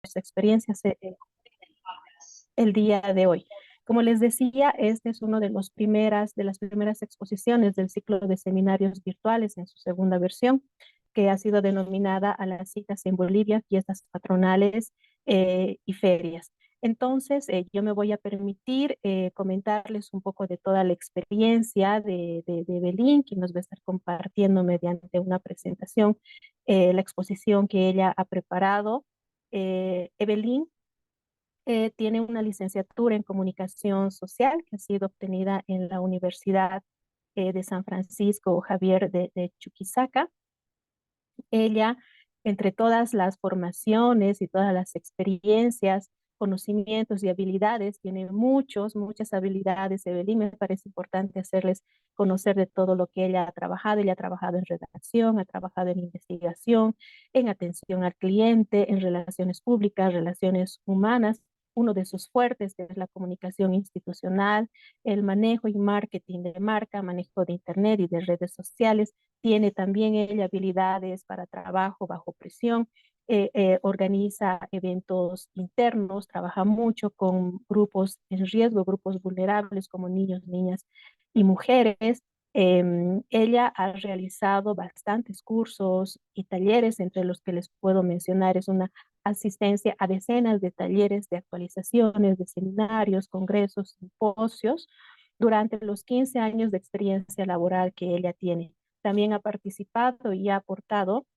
experiencias el día de hoy. Como les decía, este es uno de de las primeras exposiciones del ciclo de seminarios virtuales en su segunda versión, que ha sido denominada a las citas en Bolivia, fiestas patronales y ferias. Entonces, yo me voy a permitir comentarles un poco de toda la experiencia de Evelyn, que nos va a estar compartiendo mediante una presentación la exposición que ella ha preparado. Evelyn tiene una licenciatura en comunicación social que ha sido obtenida en la Universidad de San Francisco Javier de Chuquisaca. Ella, entre todas las formaciones y todas las experiencias, conocimientos y habilidades, tiene muchas habilidades. Evelyn, me parece importante hacerles conocer de todo lo que ella ha trabajado. Ella ha trabajado en redacción, ha trabajado en investigación, en atención al cliente, en relaciones públicas, relaciones humanas. Uno de sus fuertes es la comunicación institucional, el manejo y marketing de marca, manejo de Internet y de redes sociales. Tiene también ella habilidades para trabajo bajo presión, organiza eventos internos, trabaja mucho con grupos en riesgo, grupos vulnerables como niños, niñas y mujeres. Ella ha realizado bastantes cursos y talleres, entre los que les puedo mencionar, es una asistencia a decenas de talleres, de actualizaciones, de seminarios, congresos, simposios, durante los 15 años de experiencia laboral que ella tiene. También ha participado y ha aportado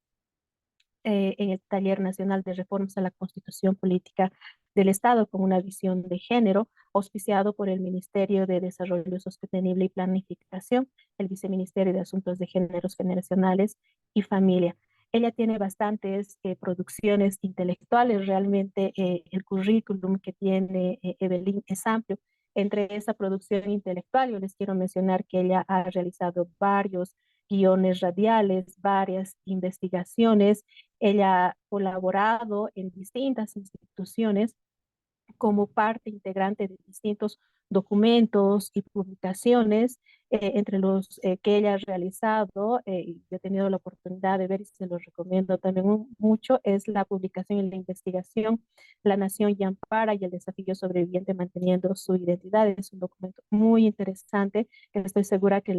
en el Taller Nacional de Reformas a la Constitución Política del Estado con una visión de género, auspiciado por el Ministerio de Desarrollo Sostenible y Planificación, el Viceministerio de Asuntos de Géneros Generacionales y Familia. Ella tiene bastantes producciones intelectuales, realmente el currículum que tiene Evelyn es amplio. Entre esa producción intelectual, yo les quiero mencionar que ella ha realizado varios guiones radiales, varias investigaciones. Ella ha colaborado en distintas instituciones como parte integrante de distintos documentos y publicaciones, entre los que ella ha realizado, y yo he tenido la oportunidad de ver y se los recomiendo también mucho, es la publicación y la investigación La Nación y Ampara y el desafío sobreviviente manteniendo su identidad. Es un documento muy interesante que estoy segura que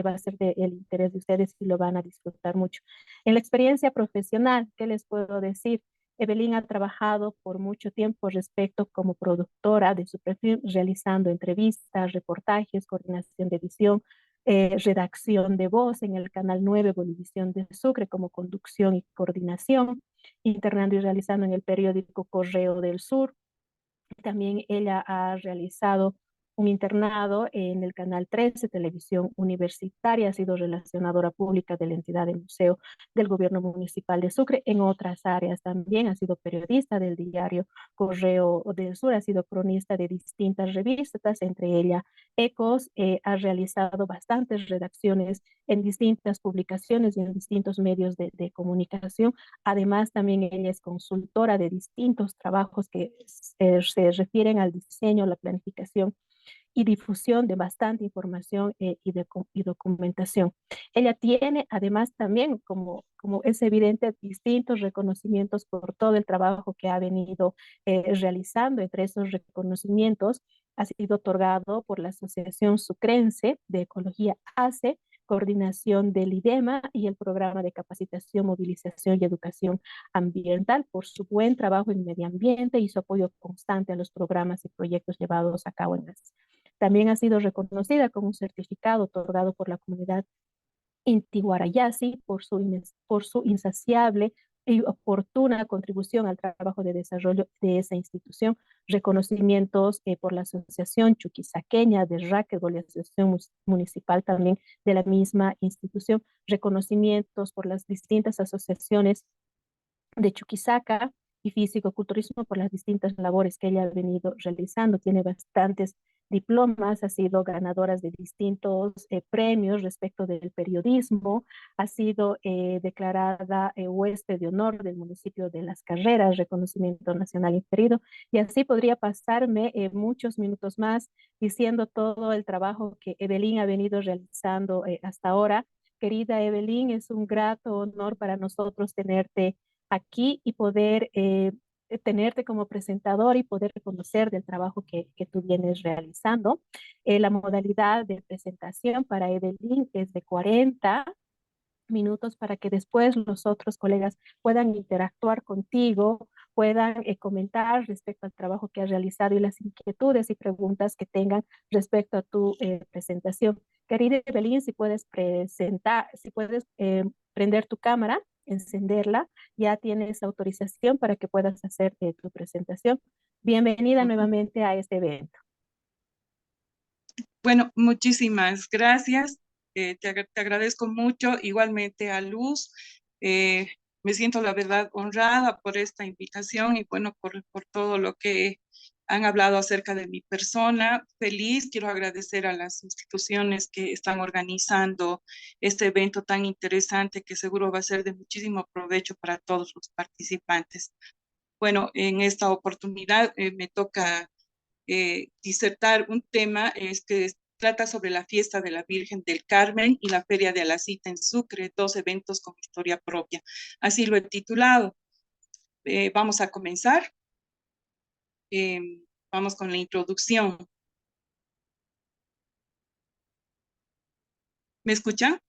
va a ser del interés de ustedes y lo van a disfrutar mucho. En la experiencia profesional, ¿qué les puedo decir? Evelyn ha trabajado por mucho tiempo respecto como productora de su perfil, realizando entrevistas, reportajes, coordinación de edición, redacción de voz en el Canal 9 Bolivisión de Sucre como conducción y coordinación, internando y realizando en el periódico Correo del Sur. También ella ha realizado un internado en el Canal 13, Televisión Universitaria, ha sido relacionadora pública de la entidad de museo del gobierno municipal de Sucre. En otras áreas también ha sido periodista del diario Correo del Sur, ha sido cronista de distintas revistas, entre ellas Ecos. Ha realizado bastantes redacciones en distintas publicaciones y en distintos medios de comunicación. Además, también ella es consultora de distintos trabajos que se refieren al diseño, la planificación y difusión de bastante información y documentación. Ella tiene además también, como es evidente, distintos reconocimientos por todo el trabajo que ha venido realizando. Entre esos reconocimientos ha sido otorgado por la Asociación Sucrense de Ecología ACE, coordinación del IDEMA y el programa de capacitación, movilización y educación ambiental por su buen trabajo en medio ambiente y su apoyo constante a los programas y proyectos llevados a cabo en las. También ha sido reconocida con un certificado otorgado por la comunidad Intiguarayasi por su insaciable y oportuna contribución al trabajo de desarrollo de esa institución, reconocimientos por la Asociación Chuquisaqueña de Raquel y la Asociación Municipal también de la misma institución, reconocimientos por las distintas asociaciones de Chuquisaca y físico-culturismo por las distintas labores que ella ha venido realizando. Tiene bastantes diplomas, ha sido ganadora de distintos premios respecto del periodismo, ha sido declarada huésped de honor del municipio de Las Carreras, reconocimiento nacional inferido, y así podría pasarme muchos minutos más diciendo todo el trabajo que Evelyn ha venido realizando hasta ahora. Querida Evelyn, es un grato honor para nosotros tenerte aquí y poder tenerte como presentador y poder conocer del trabajo que tú vienes realizando. La modalidad de presentación para Evelyn es de 40 minutos para que después los otros colegas puedan interactuar contigo, puedan comentar respecto al trabajo que has realizado y las inquietudes y preguntas que tengan respecto a tu presentación. Querida Evelyn, si puedes presentar, si puedes prender tu cámara, encenderla, ya tienes autorización para que puedas hacer tu presentación. Bienvenida nuevamente a este evento. Bueno, muchísimas gracias. Te agradezco mucho, igualmente a Luz. Eh, Me siento, la verdad, honrada por esta invitación y bueno, por todo lo que han hablado acerca de mi persona. Feliz, quiero agradecer a las instituciones que están organizando este evento tan interesante que seguro va a ser de muchísimo provecho para todos los participantes. Bueno, en esta oportunidad me toca disertar un tema que trata sobre la fiesta de la Virgen del Carmen y la Feria de Alacita en Sucre, dos eventos con historia propia. Así lo he titulado. Vamos a comenzar. Vamos con la introducción. ¿Me escuchan?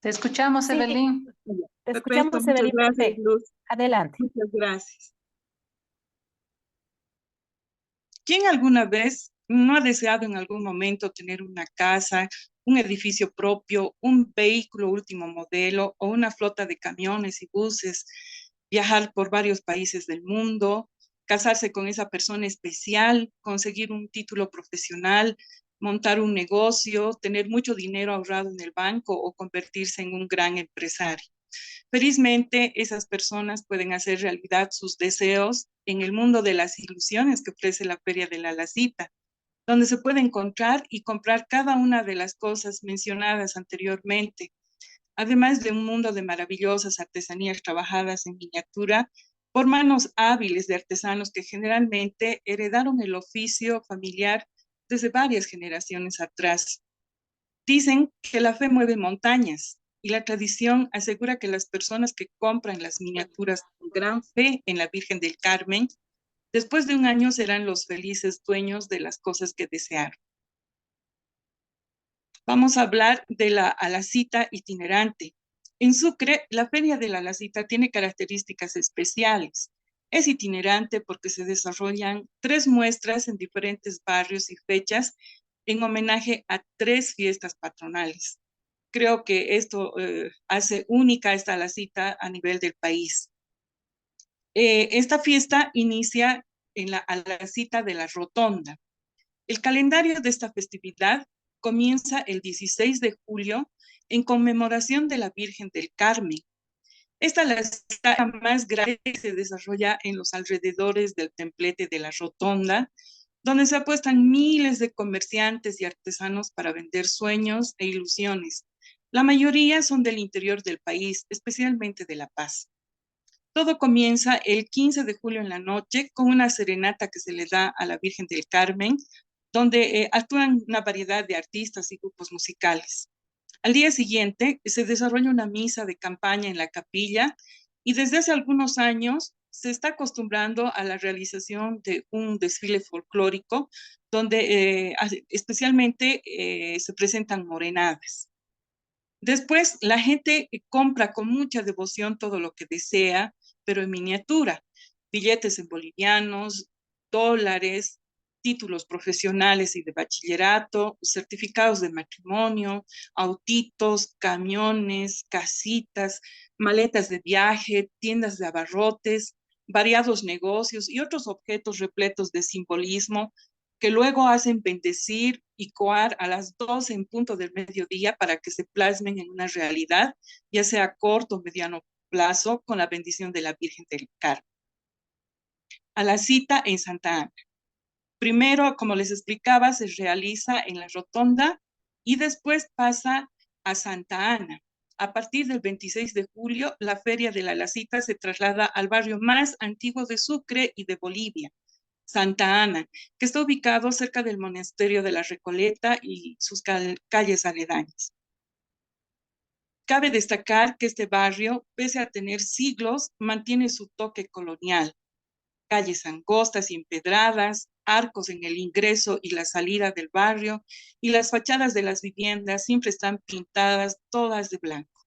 Te escuchamos, Sí, Evelyn. te Perfecto, escuchamos, muchas Evelyn, gracias, perfecto. Luz. Adelante. Muchas gracias. ¿Quién alguna vez no ha deseado en algún momento tener una casa, un edificio propio, un vehículo último modelo o una flota de camiones y buses, viajar por varios países del mundo, casarse con esa persona especial, conseguir un título profesional, montar un negocio, tener mucho dinero ahorrado en el banco o convertirse en un gran empresario? Felizmente, esas personas pueden hacer realidad sus deseos en el mundo de las ilusiones que ofrece la Feria de la Lacita, donde se puede encontrar y comprar cada una de las cosas mencionadas anteriormente, además de un mundo de maravillosas artesanías trabajadas en miniatura por manos hábiles de artesanos que generalmente heredaron el oficio familiar desde varias generaciones atrás. Dicen que la fe mueve montañas y la tradición asegura que las personas que compran las miniaturas con gran fe en la Virgen del Carmen, después de un año serán los felices dueños de las cosas que desearon. Vamos a hablar de la Alacita itinerante. En Sucre, la Feria de la Alacita tiene características especiales. Es itinerante porque se desarrollan 3 muestras en diferentes barrios y fechas en homenaje a 3 fiestas patronales. Creo que esto hace única esta Alacita a nivel del país. Esta fiesta inicia en la Alacita de la Rotonda. El calendario de esta festividad comienza el 16 de julio en conmemoración de la Virgen del Carmen. Esta es la fiesta más grande que se desarrolla en los alrededores del templete de la Rotonda, donde se apuestan miles de comerciantes y artesanos para vender sueños e ilusiones. La mayoría son del interior del país, especialmente de La Paz. Todo comienza el 15 de julio en la noche con una serenata que se le da a la Virgen del Carmen, donde actúan una variedad de artistas y grupos musicales. Al día siguiente se desarrolla una misa de campaña en la capilla y desde hace algunos años se está acostumbrando a la realización de un desfile folclórico donde especialmente se presentan morenadas. Después, la gente compra con mucha devoción todo lo que desea, pero en miniatura, billetes en bolivianos, dólares, títulos profesionales y de bachillerato, certificados de matrimonio, autitos, camiones, casitas, maletas de viaje, tiendas de abarrotes, variados negocios y otros objetos repletos de simbolismo que luego hacen bendecir y coar a las 12 en punto del mediodía para que se plasmen en una realidad, ya sea a corto o mediano plazo, con la bendición de la Virgen del Carmen. A la cita en Santa Ana. Primero, como les explicaba, se realiza en la Rotonda y después pasa a Santa Ana. A partir del 26 de julio, la Feria de la Lacita se traslada al barrio más antiguo de Sucre y de Bolivia, Santa Ana, que está ubicado cerca del monasterio de la Recoleta y sus calles aledañas. Cabe destacar que este barrio, pese a tener siglos, mantiene su toque colonial. Calles angostas y empedradas, arcos en el ingreso y la salida del barrio, y las fachadas de las viviendas siempre están pintadas todas de blanco.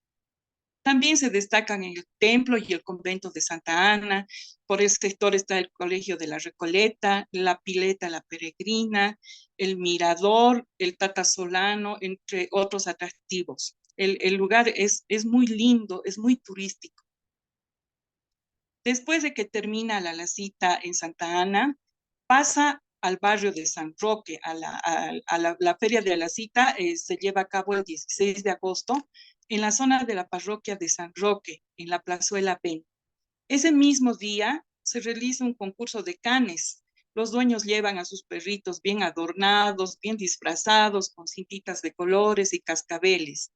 También se destacan el templo y el convento de Santa Ana. Por el sector está el Colegio de la Recoleta, la Pileta La Peregrina, el Mirador, el Tata Solano, entre otros atractivos. El lugar es muy lindo, es muy turístico. Después de que termina la cita en Santa Ana, pasa al barrio de San Roque, la Feria de la Cita se lleva a cabo el 16 de agosto en la zona de la parroquia de San Roque, en la Plazuela B. Ese mismo día se realiza un concurso de canes. Los dueños llevan a sus perritos bien adornados, bien disfrazados, con cintitas de colores y cascabeles.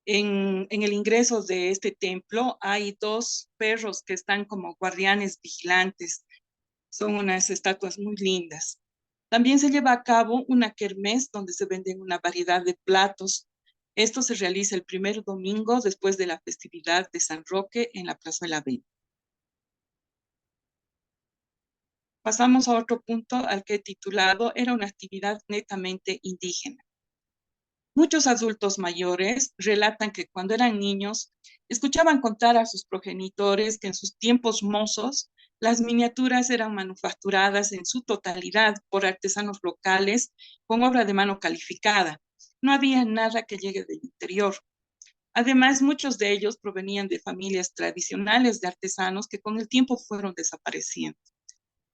En el ingreso de este templo hay dos perros que están como guardianes vigilantes. Son unas estatuas muy lindas. También se lleva a cabo una kermés donde se venden una variedad de platos. Esto se realiza el primer domingo después de la festividad de San Roque en la Plazuela B. Pasamos a otro punto al que he titulado Era una actividad netamente indígena. Muchos adultos mayores relatan que cuando eran niños escuchaban contar a sus progenitores que en sus tiempos mozos las miniaturas eran manufacturadas en su totalidad por artesanos locales con obra de mano calificada. No había nada que llegue del interior. Además, muchos de ellos provenían de familias tradicionales de artesanos que con el tiempo fueron desapareciendo.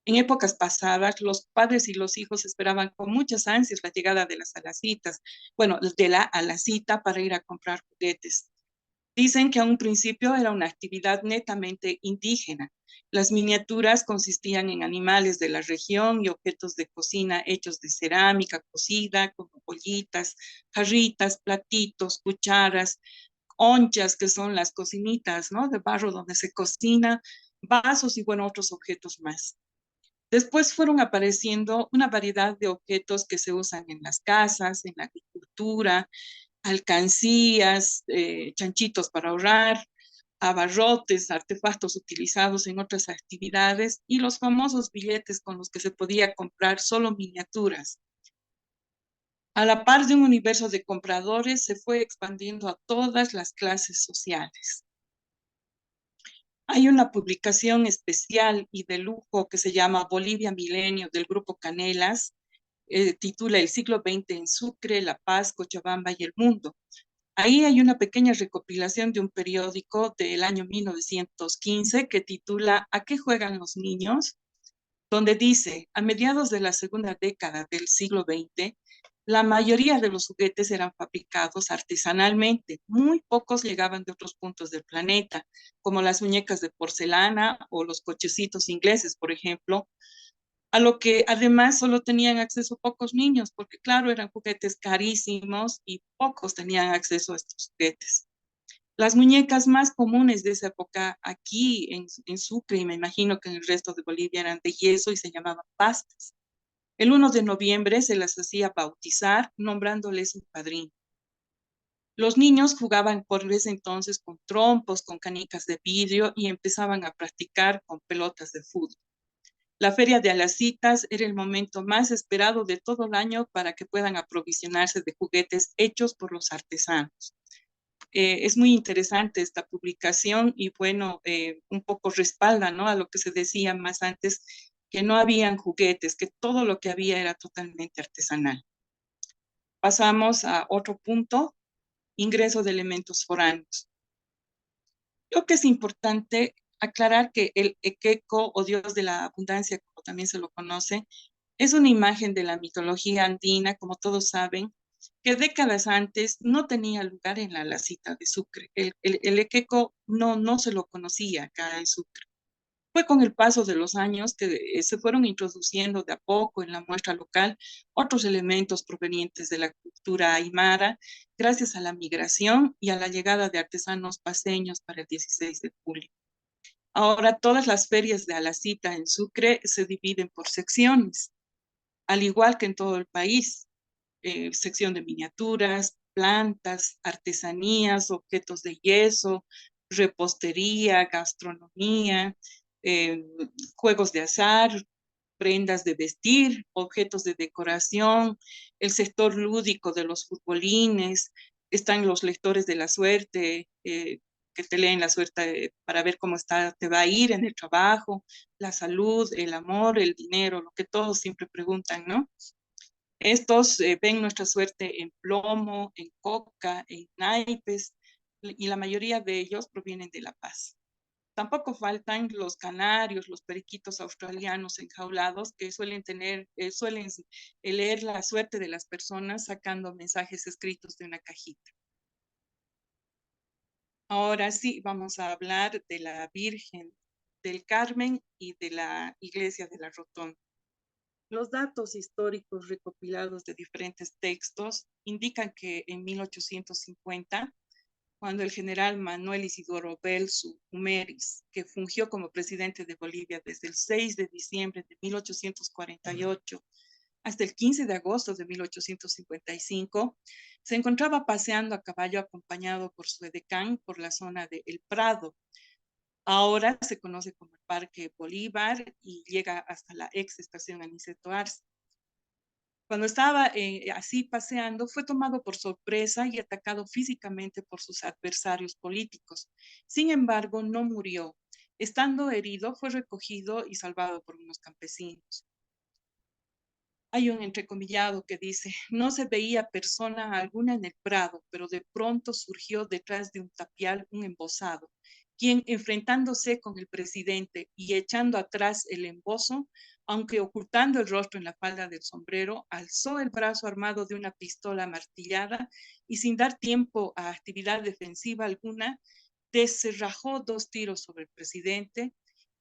En épocas pasadas, los padres y los hijos esperaban con muchas ansias la llegada de las alacitas, bueno, de la alacita para ir a comprar juguetes. Dicen que a un principio era una actividad netamente indígena. Las miniaturas consistían en animales de la región y objetos de cocina hechos de cerámica cocida, como ollitas, jarritas, platitos, cucharas, onchas, que son las cocinitas, ¿no? De barro donde se cocina, vasos y, bueno, otros objetos más. Después fueron apareciendo una variedad de objetos que se usan en las casas, en la agricultura, alcancías, chanchitos para ahorrar, abarrotes, artefactos utilizados en otras actividades y los famosos billetes con los que se podía comprar solo miniaturas. A la par de un universo de compradores, se fue expandiendo a todas las clases sociales. Hay una publicación especial y de lujo que se llama Bolivia Milenio del Grupo Canelas, titula El siglo XX en Sucre, La Paz, Cochabamba y el mundo. Ahí hay una pequeña recopilación de un periódico del año 1915 que titula ¿A qué juegan los niños?, donde dice, a mediados de la segunda década del siglo XX, la mayoría de los juguetes eran fabricados artesanalmente. Muy pocos llegaban de otros puntos del planeta, como las muñecas de porcelana o los cochecitos ingleses, por ejemplo, a lo que además solo tenían acceso pocos niños, porque claro, eran juguetes carísimos y pocos tenían acceso a estos juguetes. Las muñecas más comunes de esa época aquí en Sucre, y me imagino que en el resto de Bolivia, eran de yeso y se llamaban pastas. El 1 de noviembre se las hacía bautizar, nombrándoles un padrino. Los niños jugaban por ese entonces con trompos, con canicas de vidrio y empezaban a practicar con pelotas de fútbol. La Feria de Alacitas era el momento más esperado de todo el año para que puedan aprovisionarse de juguetes hechos por los artesanos. Es muy interesante esta publicación y bueno, un poco respalda, ¿no?, a lo que se decía más antes, que no habían juguetes, que todo lo que había era totalmente artesanal. Pasamos a otro punto, ingreso de elementos foráneos. Creo que es importante aclarar que el Equeco o Dios de la abundancia, como también se lo conoce, es una imagen de la mitología andina, como todos saben, que décadas antes no tenía lugar en la cita de Sucre. El Equeco no se lo conocía acá en Sucre. Fue con el paso de los años que se fueron introduciendo de a poco en la muestra local otros elementos provenientes de la cultura aymara, gracias a la migración y a la llegada de artesanos paseños para el 16 de julio. Ahora todas las ferias de Alacita en Sucre se dividen por secciones, al igual que en todo el país. Sección de miniaturas, plantas, artesanías, objetos de yeso, repostería, gastronomía, juegos de azar, prendas de vestir, objetos de decoración, el sector lúdico de los futbolines, están los lectores de la suerte, que te leen la suerte para ver cómo te va a ir en el trabajo, la salud, el amor, el dinero, lo que todos siempre preguntan, ¿no? Estos ven nuestra suerte en plomo, en coca, en naipes, y la mayoría de ellos provienen de La Paz. Tampoco faltan los canarios, los periquitos australianos enjaulados que suelen leer la suerte de las personas sacando mensajes escritos de una cajita. Ahora sí, vamos a hablar de la Virgen del Carmen y de la Iglesia de la Rotonda. Los datos históricos recopilados de diferentes textos indican que en 1850, cuando el general Manuel Isidoro Belzu Humeris, que fungió como presidente de Bolivia desde el 6 de diciembre de 1848 hasta el 15 de agosto de 1855, se encontraba paseando a caballo acompañado por su edecán por la zona de El Prado. Ahora se conoce como el Parque Bolívar y llega hasta la ex estación Aniceto Arce. Cuando estaba así paseando, fue tomado por sorpresa y atacado físicamente por sus adversarios políticos. Sin embargo, no murió. Estando herido, fue recogido y salvado por unos campesinos. Hay un entrecomillado que dice, no se veía persona alguna en el prado, pero de pronto surgió detrás de un tapial un embosado, quien enfrentándose con el presidente y echando atrás el embozo, aunque ocultando el rostro en la falda del sombrero, alzó el brazo armado de una pistola martillada y sin dar tiempo a actividad defensiva alguna, descerrajó 2 tiros sobre el presidente,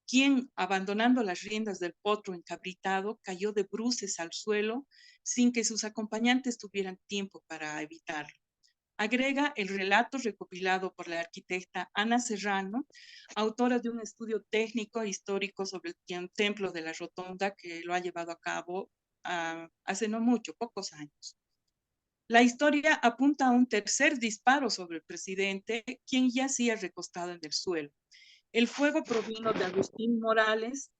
quien, abandonando las riendas del potro encabritado, cayó de bruces al suelo sin que sus acompañantes tuvieran tiempo para evitarlo. Agrega el relato recopilado por la arquitecta Ana Serrano, autora de un estudio técnico e histórico sobre el templo de la Rotonda, que lo ha llevado a cabo hace no mucho, pocos años. La historia apunta a un tercer disparo sobre el presidente, quien yacía recostado en el suelo. El fuego provino de Agustín Morales,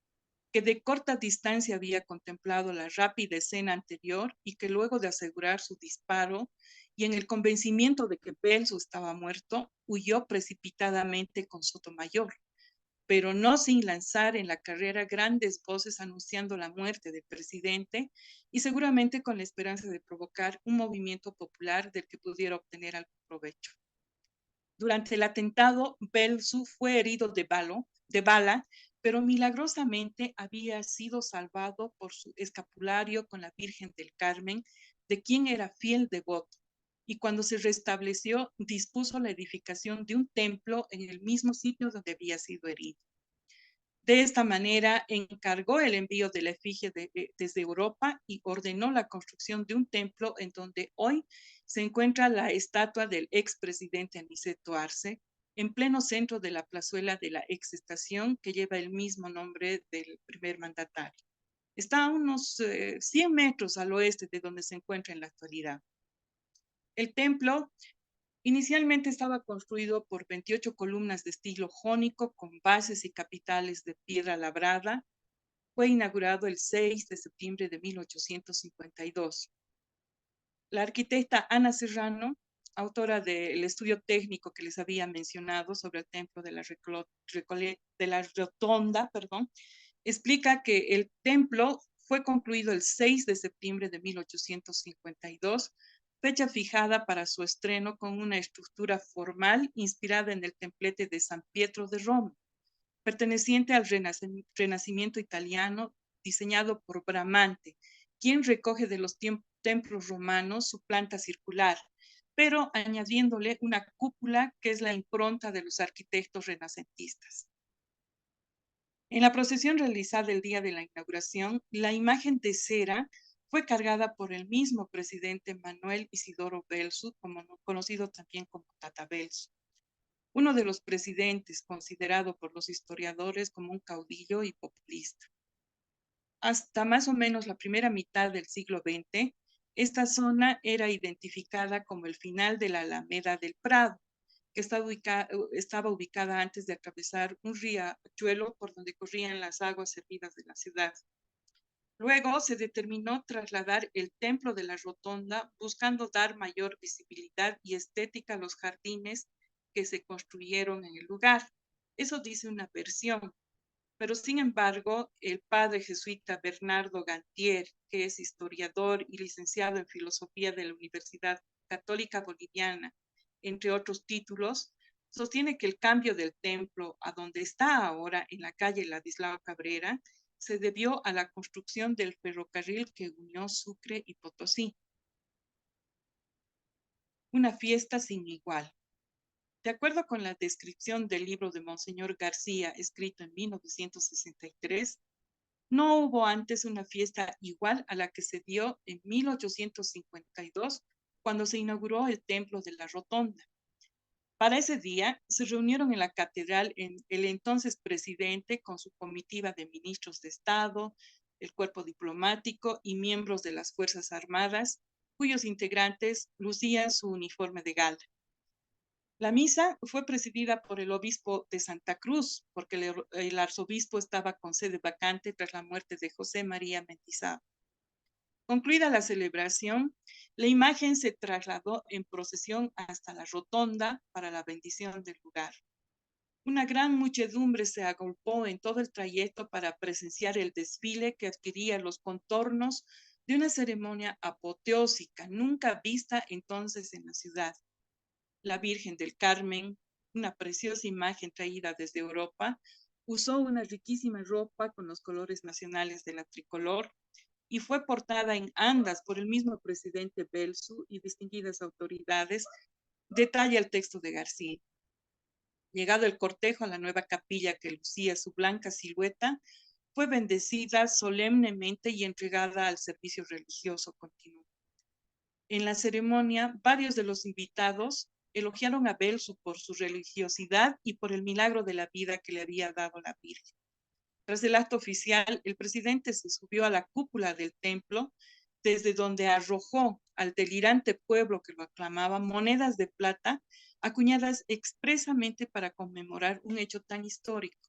que de corta distancia había contemplado la rápida escena anterior y que luego de asegurar su disparo y en el convencimiento de que Belzu estaba muerto, huyó precipitadamente con Sotomayor, pero no sin lanzar en la carrera grandes voces anunciando la muerte del presidente y seguramente con la esperanza de provocar un movimiento popular del que pudiera obtener algún provecho. Durante el atentado, Belzu fue herido de bala, pero milagrosamente había sido salvado por su escapulario con la Virgen del Carmen, de quien era fiel devoto, y cuando se restableció, dispuso la edificación de un templo en el mismo sitio donde había sido herido. De esta manera, encargó el envío de la efigie desde Europa y ordenó la construcción de un templo en donde hoy se encuentra la estatua del expresidente Aniceto Arce, en pleno centro de la plazuela de la ex estación que lleva el mismo nombre del primer mandatario. Está a unos 100 metros al oeste de donde se encuentra en la actualidad. El templo inicialmente estaba construido por 28 columnas de estilo jónico con bases y capiteles de piedra labrada. Fue inaugurado el 6 de septiembre de 1852. La arquitecta Ana Serrano, autora del estudio técnico que les había mencionado sobre el templo de la Rotonda, explica que el templo fue concluido el 6 de septiembre de 1852, fecha fijada para su estreno con una estructura formal inspirada en el templete de San Pietro de Roma, perteneciente al Renacimiento italiano, diseñado por Bramante, quien recoge de los templos romanos su planta circular, pero añadiéndole una cúpula que es la impronta de los arquitectos renacentistas. En la procesión realizada el día de la inauguración, la imagen de cera fue cargada por el mismo presidente Manuel Isidoro Belzu, conocido también como Tata Belzu, uno de los presidentes considerado por los historiadores como un caudillo y populista. Hasta más o menos la primera mitad del siglo XX, Esta zona era identificada como el final de la Alameda del Prado, que estaba ubicada antes de atravesar un riachuelo por donde corrían las aguas servidas de la ciudad. Luego se determinó trasladar el templo de la Rotonda, buscando dar mayor visibilidad y estética a los jardines que se construyeron en el lugar. Eso dice una versión. Pero sin embargo, el padre jesuita Bernardo Gantier, que es historiador y licenciado en filosofía de la Universidad Católica Boliviana, entre otros títulos, sostiene que el cambio del templo a donde está ahora, en la calle Ladislao Cabrera, se debió a la construcción del ferrocarril que unió Sucre y Potosí. Una fiesta sin igual. De acuerdo con la descripción del libro de Monseñor García, escrito en 1963, no hubo antes una fiesta igual a la que se dio en 1852, cuando se inauguró el Templo de la Rotonda. Para ese día se reunieron en la catedral el entonces presidente con su comitiva de ministros de Estado, el cuerpo diplomático y miembros de las Fuerzas Armadas, cuyos integrantes lucían su uniforme de gala. La misa fue presidida por el obispo de Santa Cruz, porque el arzobispo estaba con sede vacante tras la muerte de José María Mendizábal. Concluida la celebración, la imagen se trasladó en procesión hasta la rotonda para la bendición del lugar. Una gran muchedumbre se agolpó en todo el trayecto para presenciar el desfile que adquiría los contornos de una ceremonia apoteósica, nunca vista entonces en la ciudad. La Virgen del Carmen, una preciosa imagen traída desde Europa, usó una riquísima ropa con los colores nacionales de la tricolor y fue portada en andas por el mismo presidente Belsu y distinguidas autoridades, detalla el texto de García. Llegado el cortejo a la nueva capilla que lucía su blanca silueta, fue bendecida solemnemente y entregada al servicio religioso continuo. En la ceremonia, varios de los invitados elogiaron a Belsu por su religiosidad y por el milagro de la vida que le había dado la Virgen. Tras el acto oficial, el presidente se subió a la cúpula del templo, desde donde arrojó al delirante pueblo que lo aclamaba monedas de plata acuñadas expresamente para conmemorar un hecho tan histórico.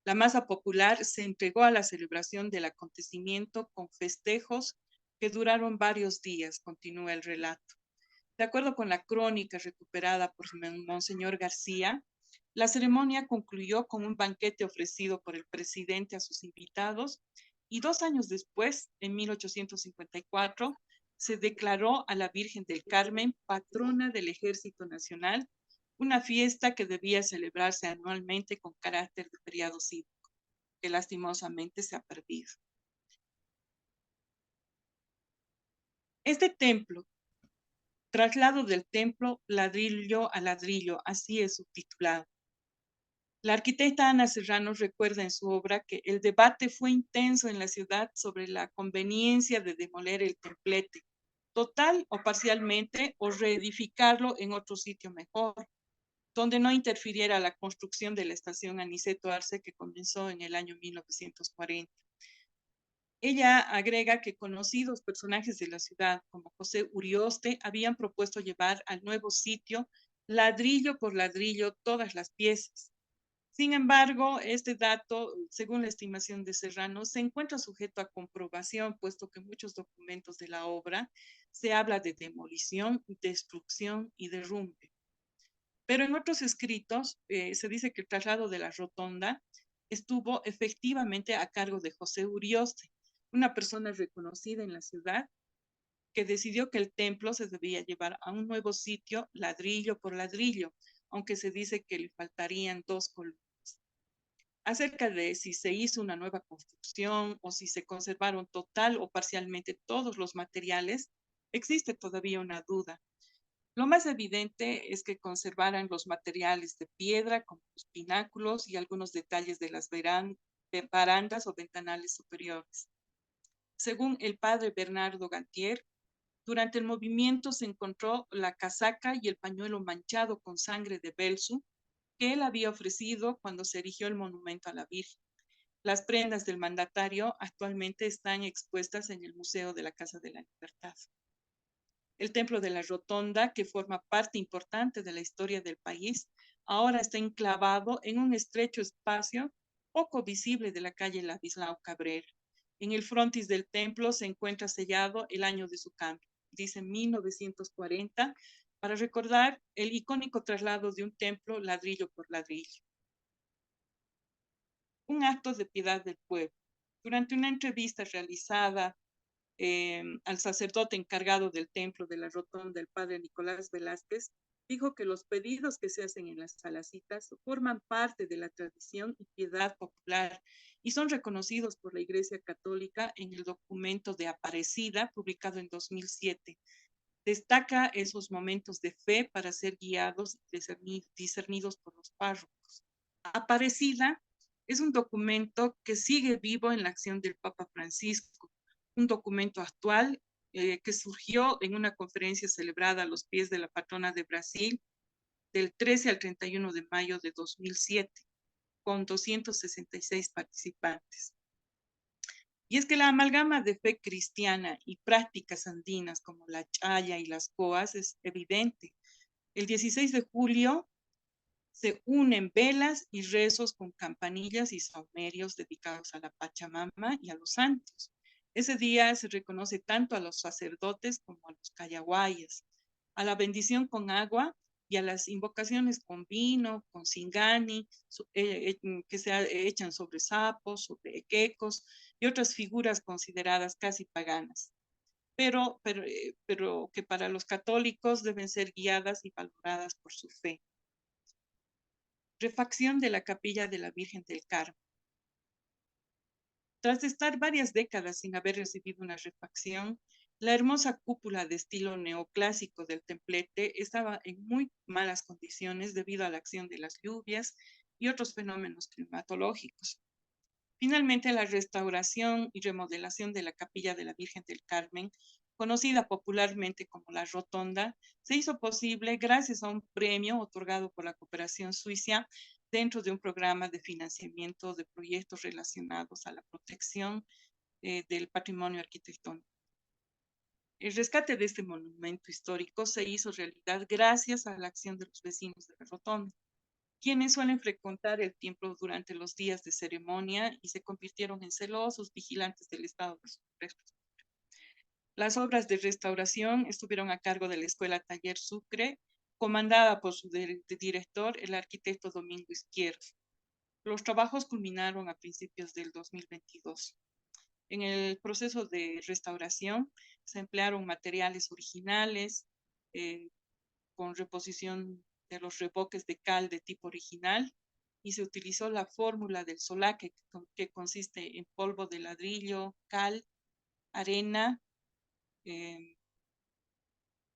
La masa popular se entregó a la celebración del acontecimiento con festejos que duraron varios días, continúa el relato. De acuerdo con la crónica recuperada por Monseñor García, la ceremonia concluyó con un banquete ofrecido por el presidente a sus invitados y 2 años después, en 1854, se declaró a la Virgen del Carmen patrona del Ejército Nacional, una fiesta que debía celebrarse anualmente con carácter de feriado cívico, que lastimosamente se ha perdido. Este templo, traslado del templo ladrillo a ladrillo, así es subtitulado. La arquitecta Ana Serrano recuerda en su obra que el debate fue intenso en la ciudad sobre la conveniencia de demoler el templete, total o parcialmente, o reedificarlo en otro sitio mejor, donde no interfiriera la construcción de la estación Aniceto Arce que comenzó en el año 1940. Ella agrega que conocidos personajes de la ciudad, como José Urioste, habían propuesto llevar al nuevo sitio ladrillo por ladrillo todas las piezas. Sin embargo, este dato, según la estimación de Serrano, se encuentra sujeto a comprobación, puesto que en muchos documentos de la obra se habla de demolición, destrucción y derrumbe. Pero en otros escritos se dice que el traslado de la rotonda estuvo efectivamente a cargo de José Urioste, una persona reconocida en la ciudad que decidió que el templo se debía llevar a un nuevo sitio ladrillo por ladrillo, aunque se dice que le faltarían 2 columnas. Acerca de si se hizo una nueva construcción o si se conservaron total o parcialmente todos los materiales, existe todavía una duda. Lo más evidente es que conservaran los materiales de piedra, como los pináculos y algunos detalles de las barandas o ventanales superiores. Según el padre Bernardo Gantier, durante el movimiento se encontró la casaca y el pañuelo manchado con sangre de Belsu que él había ofrecido cuando se erigió el monumento a la Virgen. Las prendas del mandatario actualmente están expuestas en el Museo de la Casa de la Libertad. El Templo de la Rotonda, que forma parte importante de la historia del país, ahora está enclavado en un estrecho espacio poco visible de la calle Ladislao Cabrera. En el frontis del templo se encuentra sellado el año de su cambio, dice 1940, para recordar el icónico traslado de un templo ladrillo por ladrillo. Un acto de piedad del pueblo. Durante una entrevista realizada al sacerdote encargado del templo de la Rotonda, el padre Nicolás Velázquez, dijo que los pedidos que se hacen en las salacitas forman parte de la tradición y piedad popular y son reconocidos por la Iglesia Católica en el documento de Aparecida, publicado en 2007. Destaca esos momentos de fe para ser guiados y discernidos por los párrocos. Aparecida es un documento que sigue vivo en la acción del Papa Francisco, un documento actual que surgió en una conferencia celebrada a los pies de la patrona de Brasil del 13 al 31 de mayo de 2007, con 266 participantes. Y es que la amalgama de fe cristiana y prácticas andinas como la chaya y las coas es evidente. El 16 de julio se unen velas y rezos con campanillas y saumerios dedicados a la Pachamama y a los santos. Ese día se reconoce tanto a los sacerdotes como a los cayaguayas, a la bendición con agua y a las invocaciones con vino, con singani, que se echan sobre sapos, sobre quecos y otras figuras consideradas casi paganas, pero que para los católicos deben ser guiadas y valoradas por su fe. Refacción de la capilla de la Virgen del Carmen. Tras estar varias décadas sin haber recibido una refacción, la hermosa cúpula de estilo neoclásico del templete estaba en muy malas condiciones debido a la acción de las lluvias y otros fenómenos climatológicos. Finalmente, la restauración y remodelación de la capilla de la Virgen del Carmen, conocida popularmente como la Rotonda, se hizo posible gracias a un premio otorgado por la cooperación suiza dentro de un programa de financiamiento de proyectos relacionados a la protección del patrimonio arquitectónico. El rescate de este monumento histórico se hizo realidad gracias a la acción de los vecinos de la Rotonda, quienes suelen frecuentar el templo durante los días de ceremonia y se convirtieron en celosos vigilantes del estado de sus restos. Las obras de restauración estuvieron a cargo de la Escuela Taller Sucre, comandada por su director, el arquitecto Domingo Izquierdo. Los trabajos culminaron a principios del 2022. En el proceso de restauración se emplearon materiales originales con reposición de los reboques de cal de tipo original y se utilizó la fórmula del solaque, que consiste en polvo de ladrillo, cal, arena,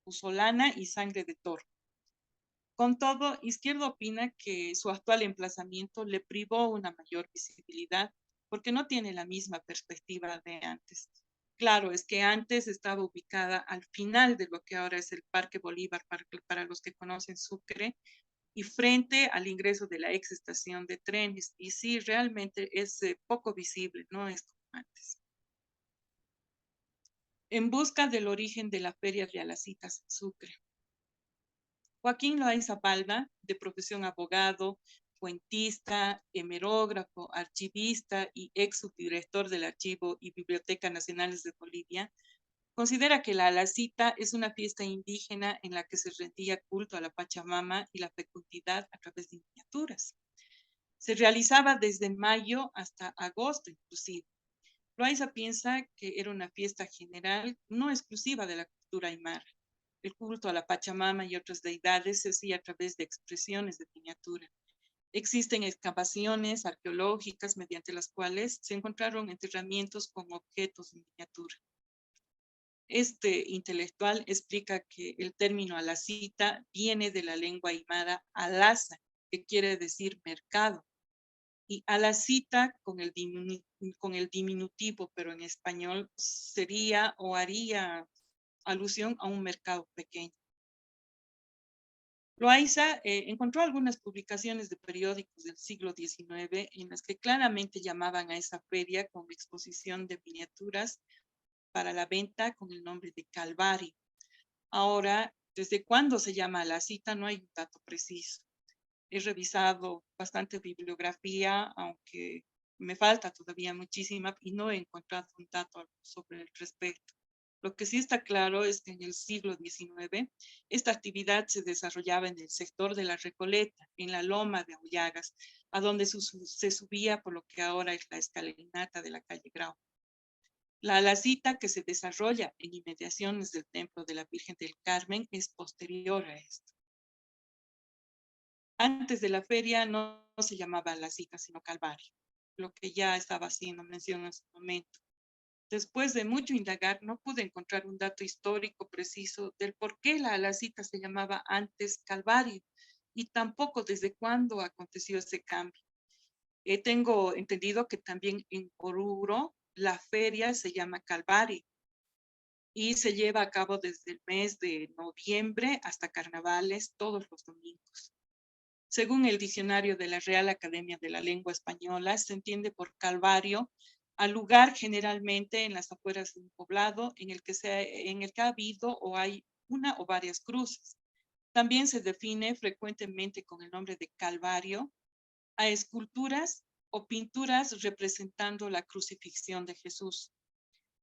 puzzolana y sangre de toro. Con todo, Izquierdo opina que su actual emplazamiento le privó una mayor visibilidad porque no tiene la misma perspectiva de antes. Claro, es que antes estaba ubicada al final de lo que ahora es el Parque Bolívar, para los que conocen Sucre, y frente al ingreso de la ex estación de trenes. Y sí, realmente es poco visible, no es como antes. En busca del origen de la Feria de Alacitas en Sucre. Joaquín Loaiza Balda, de profesión abogado, fuentista, hemerógrafo, archivista y ex subdirector del Archivo y Biblioteca Nacionales de Bolivia, considera que la Alacita es una fiesta indígena en la que se rendía culto a la Pachamama y la fecundidad a través de miniaturas. Se realizaba desde mayo hasta agosto inclusive. Loaiza piensa que era una fiesta general, no exclusiva de la cultura aymara. El culto a la Pachamama y otras deidades se hacía a través de expresiones de miniatura. Existen excavaciones arqueológicas mediante las cuales se encontraron enterramientos con objetos de miniatura. Este intelectual explica que el término alacita viene de la lengua aymara alaza, que quiere decir mercado, y alacita con el diminutivo, pero en español sería o haría alusión a un mercado pequeño. Loaiza encontró algunas publicaciones de periódicos del siglo XIX en las que claramente llamaban a esa feria con exposición de miniaturas para la venta con el nombre de Calvario. Ahora, ¿desde cuándo se llama a la cita? No hay un dato preciso. He revisado bastante bibliografía, aunque me falta todavía muchísima y no he encontrado un dato sobre el respecto. Lo que sí está claro es que en el siglo XIX esta actividad se desarrollaba en el sector de la Recoleta, en la loma de Aullagas, a donde se subía por lo que ahora es la escalinata de la calle Grau. La alacita que se desarrolla en inmediaciones del Templo de la Virgen del Carmen es posterior a esto. Antes de la feria no se llamaba alacita, sino Calvario, lo que ya estaba haciendo mención en su momento. Después de mucho indagar, no pude encontrar un dato histórico preciso del por qué la alacita se llamaba antes Calvario y tampoco desde cuándo aconteció ese cambio. Tengo entendido que también en Oruro la feria se llama Calvario y se lleva a cabo desde el mes de noviembre hasta carnavales todos los domingos. Según el diccionario de la Real Academia de la Lengua Española, se entiende por calvario al lugar generalmente en las afueras de un poblado en el que ha habido o hay una o varias cruces. También se define frecuentemente con el nombre de calvario a esculturas o pinturas representando la crucifixión de Jesús.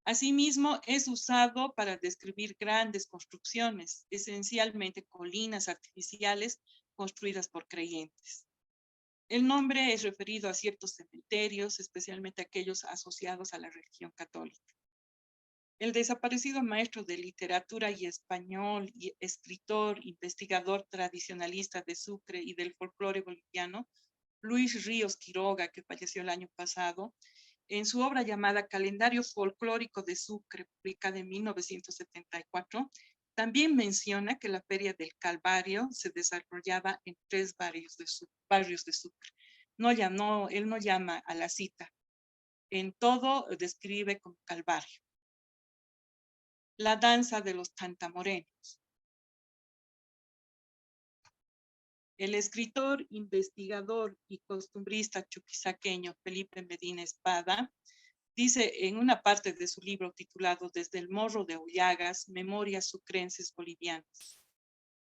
Asimismo, es usado para describir grandes construcciones, esencialmente colinas artificiales construidas por creyentes. El nombre es referido a ciertos cementerios, especialmente aquellos asociados a la religión católica. El desaparecido maestro de literatura y español, y escritor, investigador tradicionalista de Sucre y del folclore boliviano, Luis Ríos Quiroga, que falleció el año pasado, en su obra llamada Calendario Folclórico de Sucre, publicada en 1974, también menciona que la Feria del Calvario se desarrollaba en 3 barrios de Sucre. Él no llama a la cita. En todo describe como Calvario. La danza de los tantamorenos. El escritor, investigador y costumbrista chuquisaqueño Felipe Medina Espada dice en una parte de su libro titulado Desde el Morro de Aullagas, Memorias Sucrenses Bolivianas.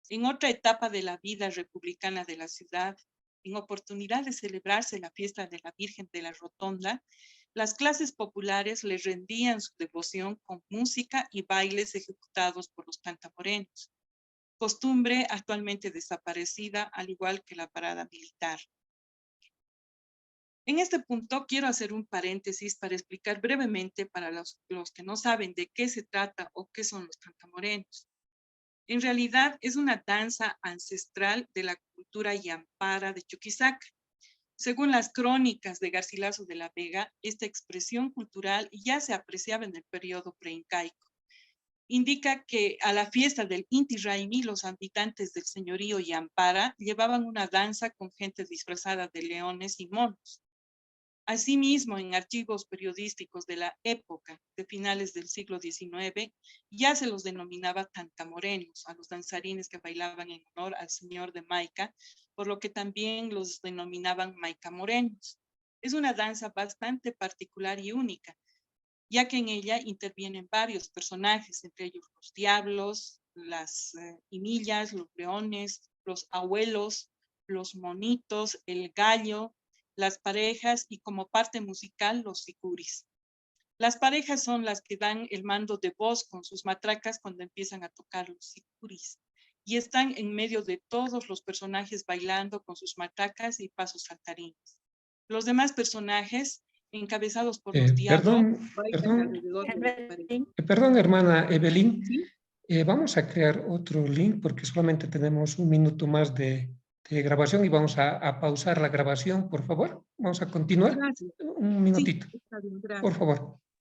En otra etapa de la vida republicana de la ciudad, en oportunidad de celebrarse la fiesta de la Virgen de la Rotonda, las clases populares le rendían su devoción con música y bailes ejecutados por los tantamorenos, costumbre actualmente desaparecida, al igual que la parada militar. En este punto quiero hacer un paréntesis para explicar brevemente para los que no saben de qué se trata o qué son los tantamorenos. En realidad es una danza ancestral de la cultura yampara de Chuquisaca. Según las crónicas de Garcilaso de la Vega, esta expresión cultural ya se apreciaba en el periodo preincaico. Indica que a la fiesta del Inti Raymi, los habitantes del señorío Yampara llevaban una danza con gente disfrazada de leones y monos. Asimismo, en archivos periodísticos de la época de finales del siglo XIX, ya se los denominaba tantamorenos, a los danzarines que bailaban en honor al señor de Maica, por lo que también los denominaban maicamorenos. Es una danza bastante particular y única, ya que en ella intervienen varios personajes, entre ellos los diablos, las himillas, los leones, los abuelos, los monitos, el gallo, las parejas y como parte musical los sicuris. Las parejas son las que dan el mando de voz con sus matracas cuando empiezan a tocar los sicuris y están en medio de todos los personajes bailando con sus matracas y pasos saltarines. Los demás personajes, encabezados por los diablos, bailan alrededor de la pareja. Perdón, hermana Evelyn. ¿Sí? Vamos a crear otro link porque solamente tenemos un minuto más de grabación y vamos a pausar la grabación, por favor. Vamos a continuar. Gracias. Un minutito, Sí, está bien, gracias. por favor.